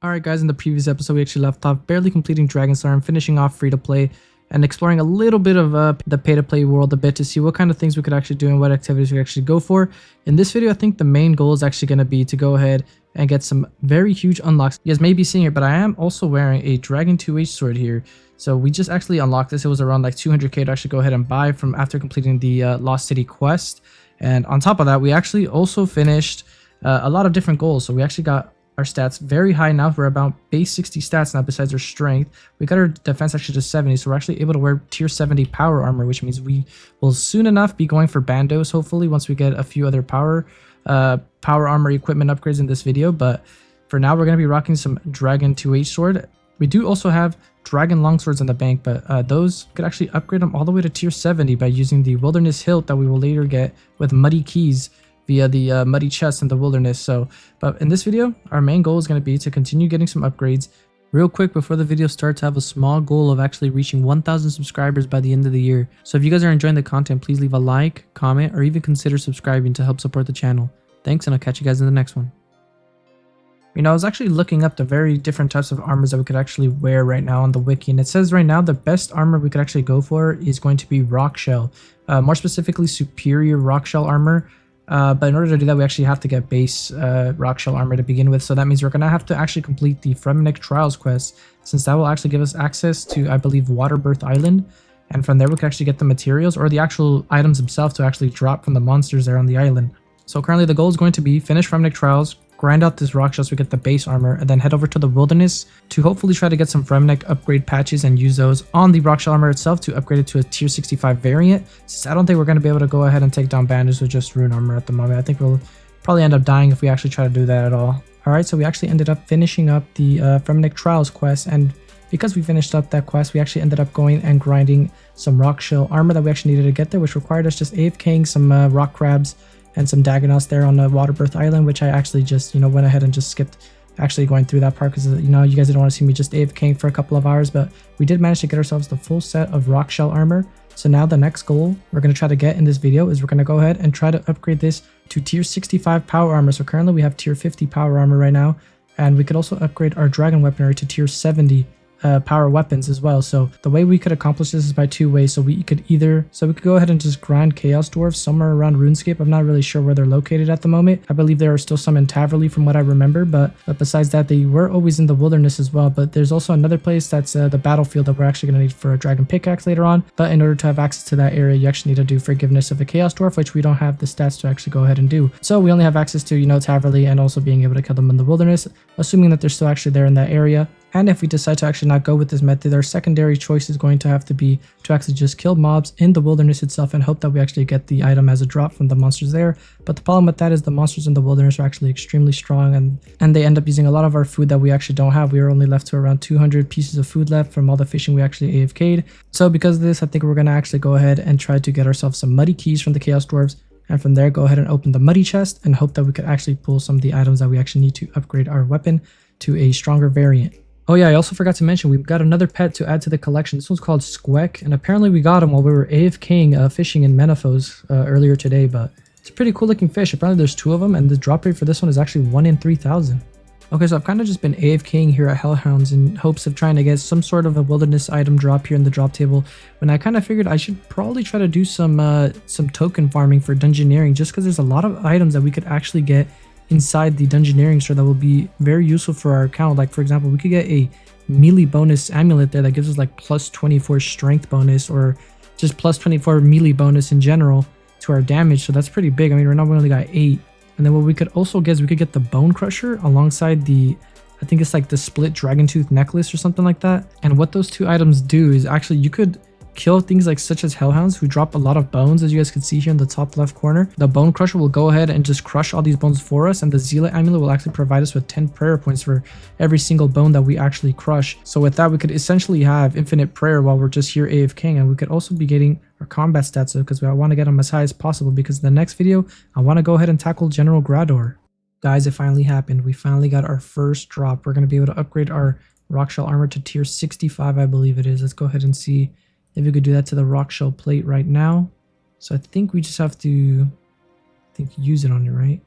Alright guys, in the previous episode we actually left off barely completing Dragonstar and finishing off free to play and exploring a little bit of the pay to play world a bit to see what kind of things we could actually do and what activities we actually go for. In this video I think the main goal is actually going to be to go ahead and get some very huge unlocks. You guys may be seeing it, but I am also wearing a Dragon 2H sword here. So we just actually unlocked this. It was around like 200k to actually go ahead and buy from after completing the Lost City quest. And on top of that we actually also finished a lot of different goals. So we actually got our stats very high now. We're about base 60 stats now besides our strength. We got our defense actually to 70, so we're actually able to wear tier 70 power armor, which means we will soon enough be going for bandos, hopefully, once we get a few other power armor equipment upgrades in this video. But for now, we're going to be rocking some Dragon 2H sword. We do also have Dragon longswords in the bank, but those could actually upgrade them all the way to tier 70 by using the Wilderness Hilt that we will later get with Muddy Keys via the muddy chest in the wilderness. But in this video, our main goal is going to be to continue getting some upgrades. Real quick before the video starts, I have a small goal of actually reaching 1,000 subscribers by the end of the year. So if you guys are enjoying the content, please leave a like, comment, or even consider subscribing to help support the channel. Thanks, and I'll catch you guys in the next one. You know, I was actually looking up the very different types of armors that we could actually wear right now on the wiki, and it says right now the best armor we could actually go for is going to be rock shell, more specifically superior rock shell armor. But in order to do that, we actually have to get base rock shell armor to begin with. So that means we're going to have to actually complete the Fremnik Trials quest, since that will actually give us access to, I believe, Waterbirth Island. And from there, we can actually get the materials or the actual items themselves to actually drop from the monsters there on the island. So currently the goal is going to be finish Fremnik Trials, grind out this rock shell so we get the base armor, and then head over to the wilderness to hopefully try to get some Fremnik upgrade patches and use those on the rock shell armor itself to upgrade it to a tier 65 variant, since I don't think we're going to be able to go ahead and take down bandits with just rune armor at the moment. I think we'll probably end up dying if we actually try to do that at all. Alright, so we actually ended up finishing up the Fremnik Trials quest, and because we finished up that quest, we actually ended up going and grinding some rock shell armor that we actually needed to get there, which required us just AFKing some rock crabs and some Dagonauts there on the Waterbirth Island, which I actually just, went ahead and just skipped actually going through that part because, you guys didn't want to see me just AFKing for a couple of hours, but we did manage to get ourselves the full set of rock shell armor. So now the next goal we're going to try to get in this video is we're going to go ahead and try to upgrade this to tier 65 power armor. So currently we have tier 50 power armor right now, and we could also upgrade our dragon weaponry to tier 70 power weapons as well. So the way we could accomplish this is by two ways. So we could go ahead and just grind chaos dwarves somewhere around Runescape. I'm not really sure where they're located at the moment. I believe there are still some in Taverley from what I remember, but besides that, they were always in the wilderness as well. But there's also another place that's the battlefield that we're actually going to need for a dragon pickaxe later on. But in order to have access to that area, you actually need to do forgiveness of a chaos dwarf, which we don't have the stats to actually go ahead and do. So we only have access to Taverley and also being able to kill them in the wilderness, assuming that they're still actually there in that area. And if we decide to actually not go with this method, our secondary choice is going to have to be to actually just kill mobs in the wilderness itself and hope that we actually get the item as a drop from the monsters there. But the problem with that is the monsters in the wilderness are actually extremely strong, and they end up using a lot of our food that we actually don't have. We are only left to around 200 pieces of food left from all the fishing we actually AFK'd. So because of this, I think we're going to actually go ahead and try to get ourselves some muddy keys from the chaos dwarves. And from there, go ahead and open the muddy chest and hope that we could actually pull some of the items that we actually need to upgrade our weapon to a stronger variant. Oh yeah, I also forgot to mention, we've got another pet to add to the collection. This one's called Squeck, and apparently we got him while we were AFKing fishing in Menafos earlier today, but it's a pretty cool looking fish. Apparently there's two of them, and the drop rate for this one is actually 1 in 3,000. Okay, so I've kind of just been AFKing here at Hellhounds in hopes of trying to get some sort of a wilderness item drop here in the drop table, when I kind of figured I should probably try to do some token farming for dungeoneering, just because there's a lot of items that we could actually get inside the dungeoneering store that will be very useful for our account. Like for example, we could get a melee bonus amulet there that gives us like plus 24 strength bonus, or just plus 24 melee bonus in general to our damage. So that's pretty big. I mean, right now we only got 8. And then what we could also get is we could get the bone crusher alongside the, I think it's like the split dragon tooth necklace or something like that. And what those two items do is actually you could kill things like such as hellhounds who drop a lot of bones, as you guys can see here in the top left corner. The bone crusher will go ahead and just crush all these bones for us, and the zealot amulet will actually provide us with 10 prayer points for every single bone that we actually crush. So with that, we could essentially have infinite prayer while we're just here AFKing, and we could also be getting our combat stats up because I want to get them as high as possible, because in the next video I want to go ahead and tackle General Grador. Guys, it finally happened. We finally got our first drop. We're going to be able to upgrade our rock shell armor to tier 65, I believe it is. Let's go ahead and see if we could do that to the rock shell plate right now. So I think we just have to, use it on it, right?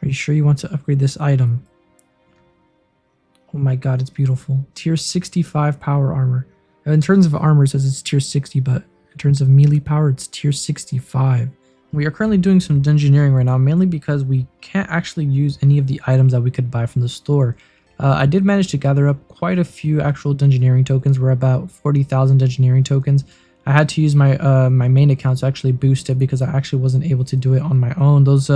Are you sure you want to upgrade this item? Oh my god, it's beautiful. Tier 65 power armor. In terms of armor, it says it's tier 60, but in terms of melee power, it's tier 65. We are currently doing some dungeoneering right now, mainly because we can't actually use any of the items that we could buy from the store. I did manage to gather up quite a few actual dungeoneering tokens. We're about 40,000 dungeoneering tokens. I had to use my my main account to actually boost it because I actually wasn't able to do it on my own. Those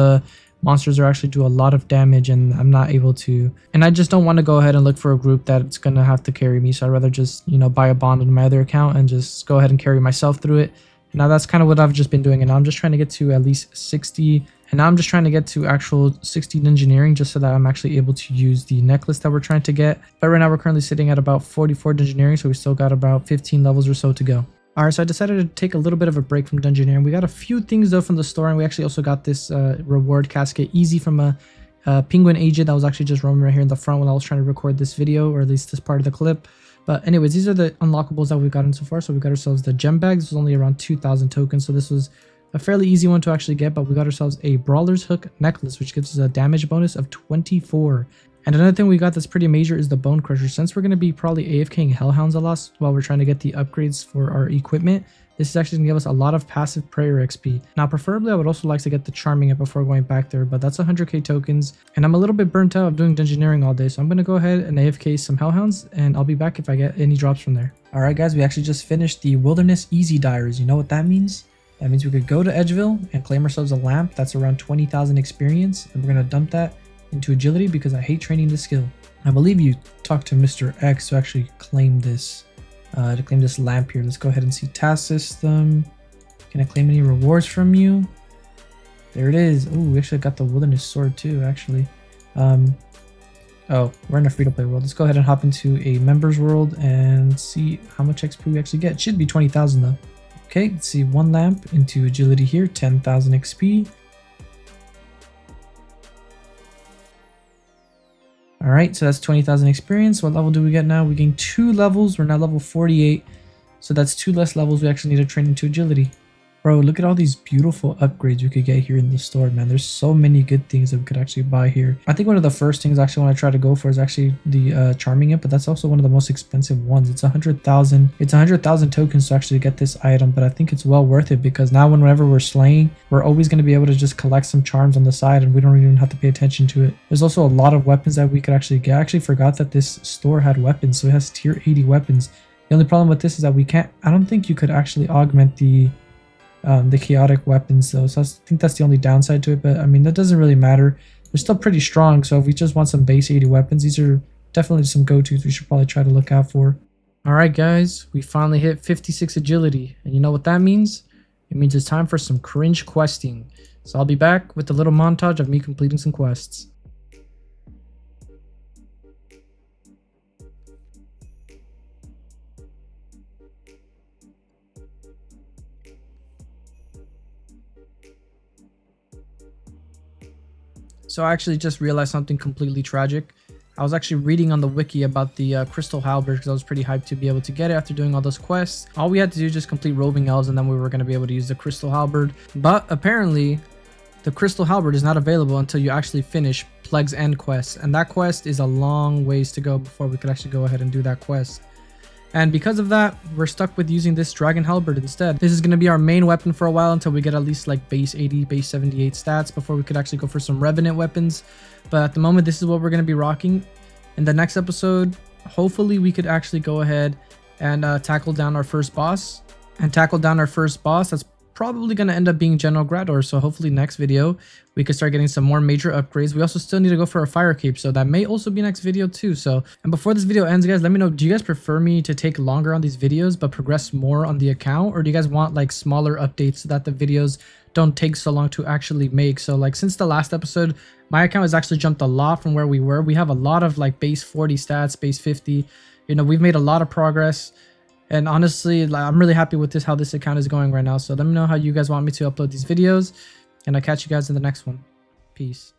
monsters are actually do a lot of damage and I'm not able to. And I just don't want to go ahead and look for a group that's going to have to carry me. So I'd rather just, you know, buy a bond on my other account and just go ahead and carry myself through it. Now that's kind of what I've just been doing, and now I'm just trying to get to at least 60, and now I'm just trying to get to actual 60 engineering just so that I'm actually able to use the necklace that we're trying to get. But right now we're currently sitting at about 44 engineering, so we still got about 15 levels or so to go. Alright, so I decided to take a little bit of a break from dungeoneering. We got a few things though from the store, and we actually also got this reward casket easy from a penguin agent that was actually just roaming right here in the front when I was trying to record this video, or at least this part of the clip. But anyways, these are the unlockables that we've gotten so far. So we got ourselves the gem bags. This was only around 2,000 tokens. So this was a fairly easy one to actually get. But we got ourselves a Brawler's Hook necklace, which gives us a damage bonus of 24. And another thing we got that's pretty major is the Bone Crusher. Since we're going to be probably AFKing Hellhounds a lot while we're trying to get the upgrades for our equipment, this is actually going to give us a lot of passive prayer XP. Now, preferably, I would also like to get the Charming it before going back there, but that's 100k tokens. And I'm a little bit burnt out of doing dungeoneering all day, so I'm going to go ahead and AFK some Hellhounds, and I'll be back if I get any drops from there. Alright guys, we actually just finished the Wilderness Easy Diaries. You know what that means? That means we could go to Edgeville and claim ourselves a lamp that's around 20,000 experience, and we're going to dump that into agility because I hate training this skill. I believe you talked to Mr. X to actually claim this. To claim this lamp here. Let's go ahead and see task system. Can I claim any rewards from you? There it is. Oh, we actually got the wilderness sword too, actually. Oh, we're in a free-to-play world. Let's go ahead and hop into a members world and see how much XP we actually get. It should be 20,000 though. Okay, let's see, one lamp into agility here, 10,000 XP. All right, so that's 20,000 experience. What level do we get now? We gain 2 levels. We're now level 48. So that's 2 less levels we actually need to train into agility. Bro, look at all these beautiful upgrades you could get here in the store, man. There's so many good things that we could actually buy here. I think one of the first things actually when I try to go for is actually the Charming it, but that's also one of the most expensive ones. It's 100,000. It's 100,000 tokens to actually get this item, but I think it's well worth it because now whenever we're slaying, we're always going to be able to just collect some charms on the side and we don't even have to pay attention to it. There's also a lot of weapons that we could actually get. I actually forgot that this store had weapons, so it has tier 80 weapons. The only problem with this is that we can't, I don't think you could actually augment the chaotic weapons though, so I think that's the only downside to it, but I mean that doesn't really matter. They're still pretty strong, so if we just want some base 80 weapons, these are definitely some go-tos we should probably try to look out for. Alright guys, we finally hit 56 agility, and you know what that means? It means it's time for some cringe questing. So I'll be back with a little montage of me completing some quests. So I actually just realized something completely tragic. I was actually reading on the wiki about the Crystal Halberd because I was pretty hyped to be able to get it after doing all those quests. All we had to do was just complete Roving Elves and then we were going to be able to use the Crystal Halberd. But apparently, the Crystal Halberd is not available until you actually finish Plague's End quest. And that quest is a long ways to go before we could actually go ahead and do that quest. And because of that, we're stuck with using this Dragon Halberd instead. This is going to be our main weapon for a while until we get at least like base 80, base 78 stats before we could actually go for some Revenant weapons. But at the moment, this is what we're going to be rocking. In the next episode, hopefully we could actually go ahead and tackle down our first boss. That's probably going to end up being General Grador, so hopefully next video we could start getting some more major upgrades. We also still need to go for a fire cape, so that may also be next video too. So, and before this video ends guys, let me know, do you guys prefer me to take longer on these videos but progress more on the account, or do you guys want like smaller updates so that the videos don't take so long to actually make? So like since the last episode, my account has actually jumped a lot from where we were. We have a lot of like base 40 stats, base 50, you know, we've made a lot of progress. And honestly, I'm really happy with how this account is going right now. So let me know how you guys want me to upload these videos. And I'll catch you guys in the next one. Peace.